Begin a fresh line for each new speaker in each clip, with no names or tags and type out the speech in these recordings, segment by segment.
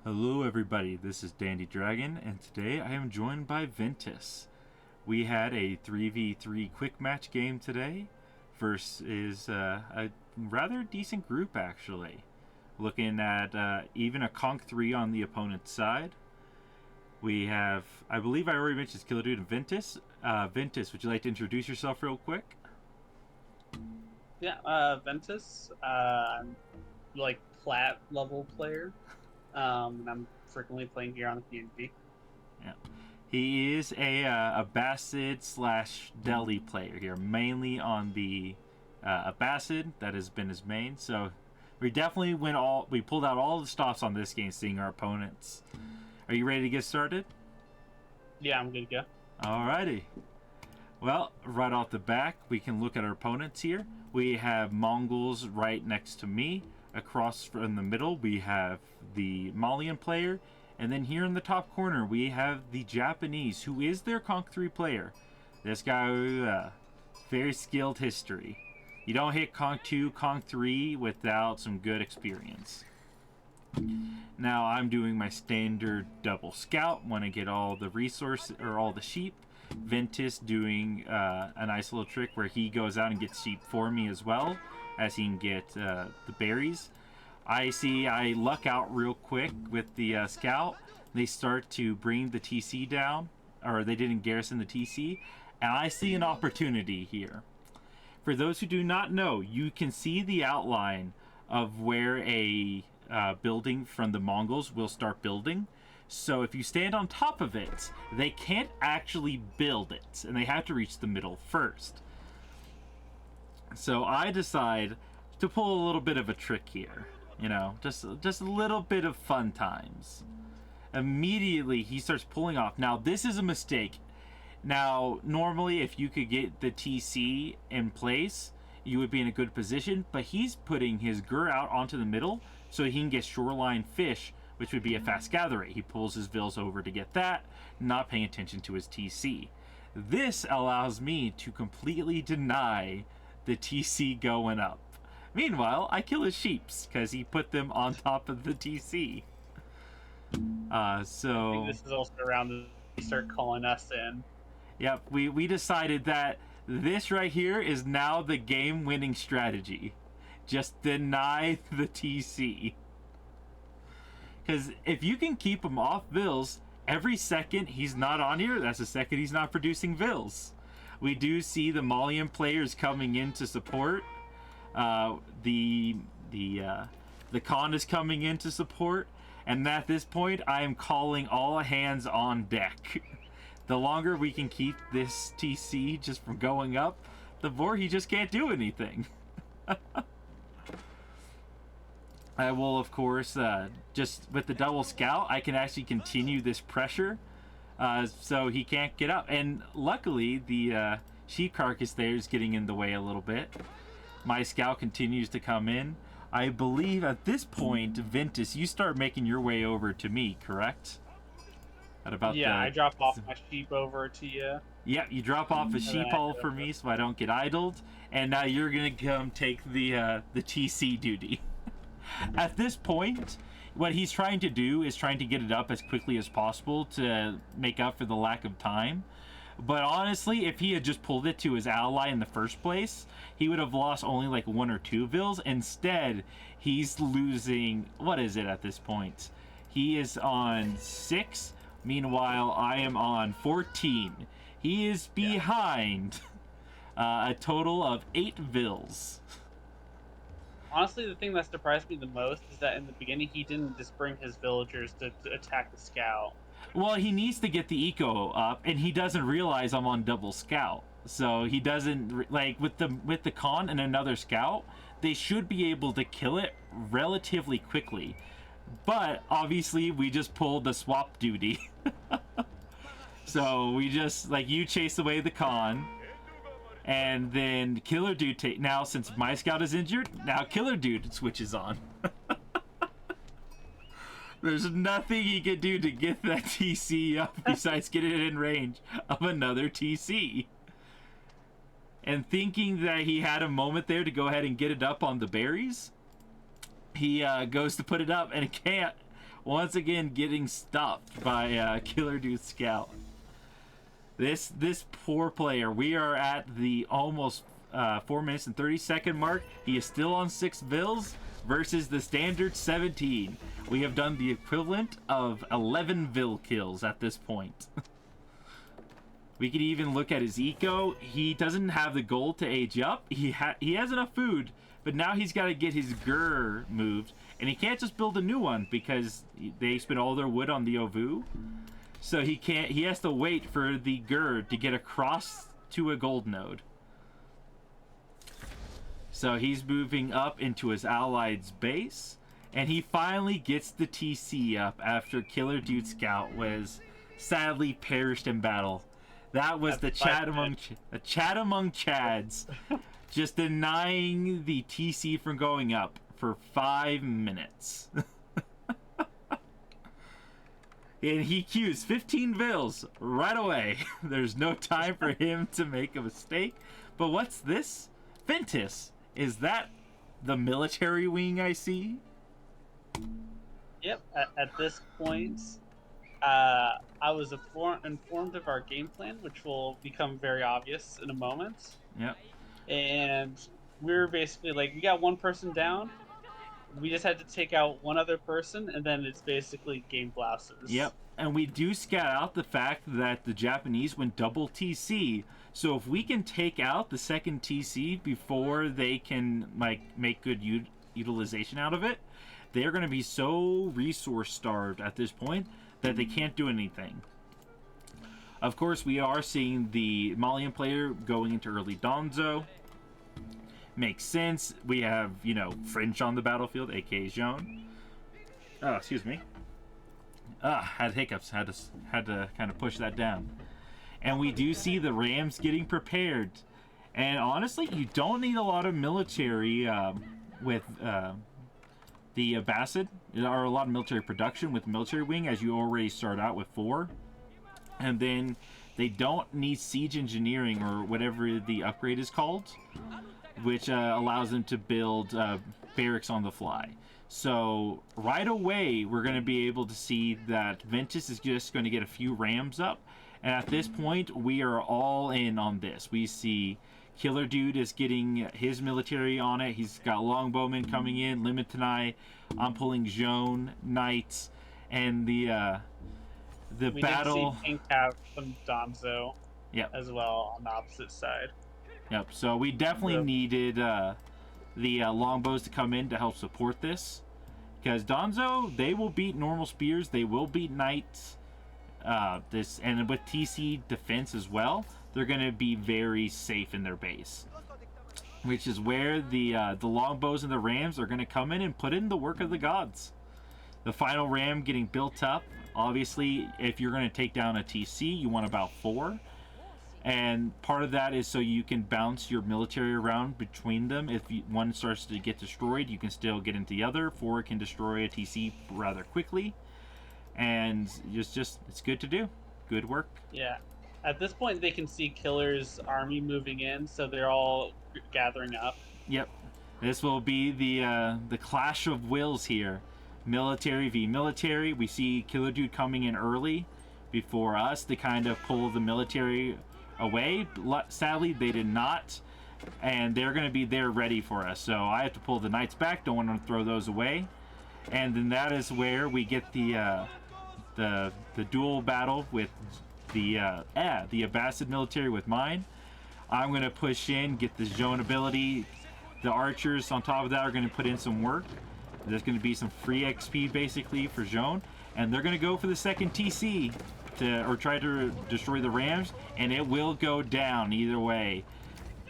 Hello everybody, this is Dandy Dragon, and today I am joined by Ventus. We had a 3v3 quick match game today versus a rather decent group actually. Looking at even a Conk 3 on the opponent's side. We have, I believe I already mentioned Killerdude and Ventus. Ventus, would you like to introduce yourself real quick?
Yeah, Ventus. I'm like plat level player. And I'm frequently playing here on the PNG.
Yeah. He is a Abbasid slash Delhi player here, mainly on the Abbasid. That has been his main. So we definitely we pulled out all the stops on this game, seeing our opponents. Are you ready to get started?
Yeah, I'm good to go.
Alrighty. Well, right off the back, we can look at our opponents here. We have Mongols right next to me. Across from the middle, we have the Malian player. And then here in the top corner, we have the Japanese, who is their Conk 3 player. This guy, very skilled history. You don't hit Conk 2, Conk 3 without some good experience. Now I'm doing my standard double scout when I get all the resources or all the sheep. Ventus doing a nice little trick where he goes out and gets sheep for me as well, as he can get the berries. I luck out real quick with the scout. They start to bring the TC down, or they didn't garrison the TC, and I see an opportunity here. For those who do not know, you can see the outline of where a building from the Mongols will start building. So if you stand on top of it, they can't actually build it, and they have to reach the middle first. So I decide to pull a little bit of a trick here. You know, just a little bit of fun times. Immediately, he starts pulling off. Now, this is a mistake. Now, normally, if you could get the TC in place, you would be in a good position, but he's putting his Gur out onto the middle so he can get shoreline fish, which would be a fast gather rate. He pulls his Vils over to get that, not paying attention to his TC. This allows me to completely deny the TC going up. Meanwhile, I kill his sheeps because he put them on top of the TC.
I think this is also around they start calling us in.
Yep, we decided that this right here is now the game-winning strategy. Just deny the TC. Because if you can keep him off Vils, every second he's not on here, that's a second he's not producing Vils. We do see the Malian players coming in to support. The Khan is coming in to support. And at this point, I am calling all hands on deck. The longer we can keep this TC just from going up, the more he just can't do anything. I will, of course, just with the double scout, I can actually continue this pressure, so he can't get up. And luckily, the sheep carcass there is getting in the way a little bit. My scout continues to come in. I believe at this point, Ventus, you start making your way over to me, correct? At about
I drop off my sheep over to you.
Yeah, you drop off a sheep haul for me so I don't get idled, and now you're gonna come take the TC duty. At this point, what he's trying to do is trying to get it up as quickly as possible to make up for the lack of time. But honestly, if he had just pulled it to his ally in the first place, he would have lost only like 1 or 2 Vils. Instead, he's losing, what is it at this point? He is on 6, meanwhile I am on 14. He is behind a total of 8 Vils.
Honestly, the thing that surprised me the most is that in the beginning he didn't just bring his villagers to attack the scout.
Well, he needs to get the eco up, and he doesn't realize I'm on double scout. So he doesn't, like, with the Khan and another scout, they should be able to kill it relatively quickly. But obviously, we just pulled the swap duty. So we just, like, you chase away the Khan, and then Killerdude now, since my scout is injured, now Killerdude switches on. There's nothing he can do to get that TC up besides get it in range of another TC. And thinking that he had a moment there to go ahead and get it up on the berries, he goes to put it up and it can't. once again getting stopped by Killerdude Scout. This poor player. We are at the almost 4 minutes and 30-second mark. He is still on 6 vills versus the standard 17. We have done the equivalent of 11 vill kills at this point. We can even look at his eco. He doesn't have the gold to age up. He has enough food, but now he's got to get his Gur moved, and he can't just build a new one because they spent all their wood on the Ovu. So he can't. He has to wait for the Gur to get across to a gold node. So he's moving up into his allied's base, and he finally gets the TC up after Killerdude Scout was sadly perished in battle. That was the chat among Chads, just denying the TC from going up for 5 minutes. And he queues 15 vills right away. There's no time for him to make a mistake. But what's this? Ventus. Is that the military wing I see?
Yep. At this point, I was informed of our game plan, which will become very obvious in a moment.
Yep.
And we were basically like, we got one person down. We just had to take out one other person, and then it's basically game blasters.
Yep. And we do scout out the fact that the Japanese went double TC. So if we can take out the second TC before they can make good utilization out of it, they're going to be so resource starved at this point that they can't do anything. Of course, we are seeing the Malian player going into early Donzo. Makes sense. We have, French on the battlefield, aka Joan. Oh, excuse me. Had hiccups. Had to kind of push that down. And we do see the Rams getting prepared. And honestly, you don't need a lot of military with the Abbasid. There are a lot of military production with military wing, as you already start out with 4. And then they don't need siege engineering or whatever the upgrade is called, which allows them to build barracks on the fly. So right away, we're going to be able to see that Ventus is just going to get a few Rams up. And at this point, we are all in on this. We see Killerdude is getting his military on it. He's got Longbowmen coming in, Limitanai. I'm pulling Joan, Knights, and the battle.
Did see Pink have some Donzo as well on the opposite side.
Yep, so we definitely needed the longbows to come in to help support this. Because Donzo, they will beat normal spears, they will beat knights. And with TC defense as well, they're going to be very safe in their base. Which is where the longbows and the rams are going to come in and put in the work of the gods. The final ram getting built up. Obviously, if you're going to take down a TC, you want about 4. And part of that is so you can bounce your military around between them. If one starts to get destroyed, you can still get into the other. 4 can destroy a TC rather quickly. And it's good to do. Good work.
Yeah. At this point, they can see Killer's army moving in, so they're all gathering up.
Yep. This will be the clash of wills here. Military v military. We see Killerdude coming in early before us to kind of pull the military away. Sadly, they did not, and they're going to be there ready for us. So I have to pull the knights back. Don't want to throw those away. And then that is where we get the dual battle with the Abbasid military with mine. I'm going to push in, get the Joan ability. The archers on top of that are going to put in some work. There's going to be some free XP basically for Joan, and they're going to go for the second TC or try to destroy the Rams, and it will go down either way.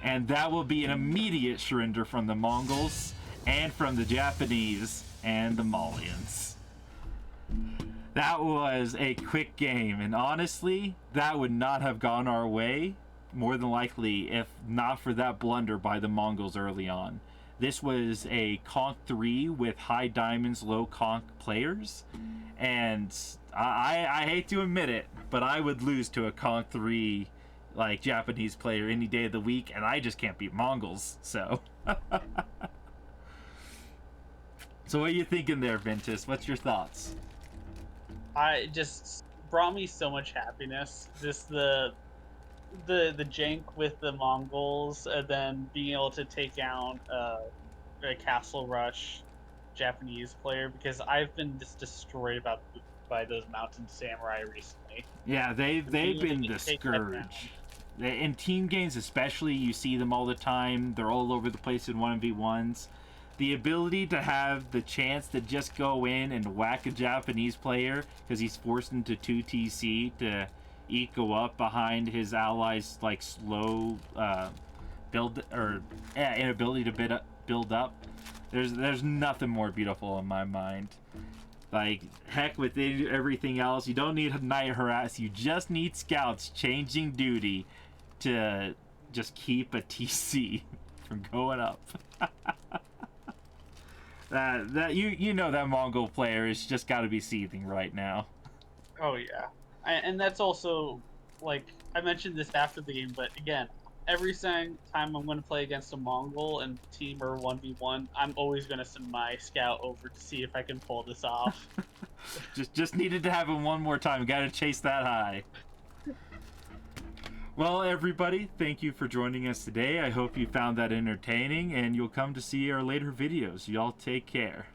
And that will be an immediate surrender from the Mongols and from the Japanese and the Malians. That was a quick game, and honestly, that would not have gone our way, more than likely, if not for that blunder by the Mongols early on. This was a Conk 3 with high diamonds, low Conk players, and I hate to admit it, but I would lose to a Conk 3 like Japanese player any day of the week, and I just can't beat Mongols, so. So what are you thinking there, Ventus? What's your thoughts?
I just brought me so much happiness. Just the jank with the Mongols, and then being able to take down a Castle Rush Japanese player, because I've been just destroyed by those mountain samurai recently,
Yeah,
and
they've
being able
been
to
the
take that down.
scourge. In team games especially, you see them all the time. They're all over the place in 1v1s. The ability to have the chance to just go in and whack a Japanese player because he's forced into 2TC to eco up behind his allies like slow build or inability to build up. There's nothing more beautiful in my mind. Like, heck with everything else, you don't need a night harass, you just need scouts changing duty to just keep a TC from going up. That you know that Mongol player is just got to be seething right now.
Oh yeah, and that's also, like, I mentioned this after the game, but again, every time I'm going to play against a Mongol and team or 1v1, I'm always going to send my scout over to see if I can pull this off.
Just needed to have him one more time. Got to chase that high. Well, everybody, thank you for joining us today. I hope you found that entertaining, and you'll come to see our later videos. Y'all take care.